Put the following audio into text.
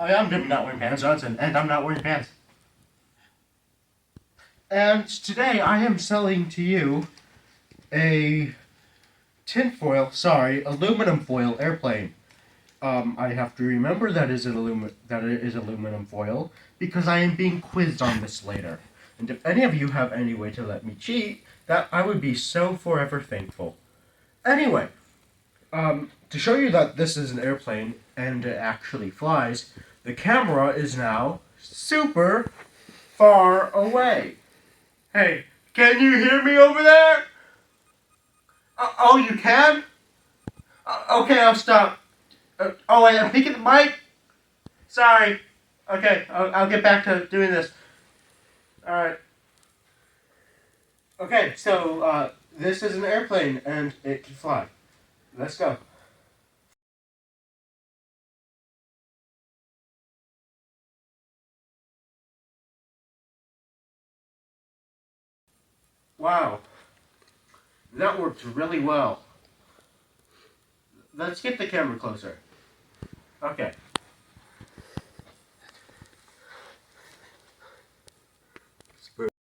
I am not wearing pants, Johnson, and I'm not wearing pants. And today I am selling to you a aluminum foil airplane. I have to remember that it is aluminum foil because I am being quizzed on this later. And if any of you have any way to let me cheat, that I would be so forever thankful. Anyway, to show you that this is an airplane and it actually flies, the camera is now super far away. Hey, can you hear me over there? Oh, you can? Okay, I'll stop. Oh, wait, I'm picking the mic? Sorry. Okay, I'll get back to doing this. Alright. Okay, so, this is an airplane and it can fly. Let's go. Wow. That worked really well. Let's get the camera closer. Okay.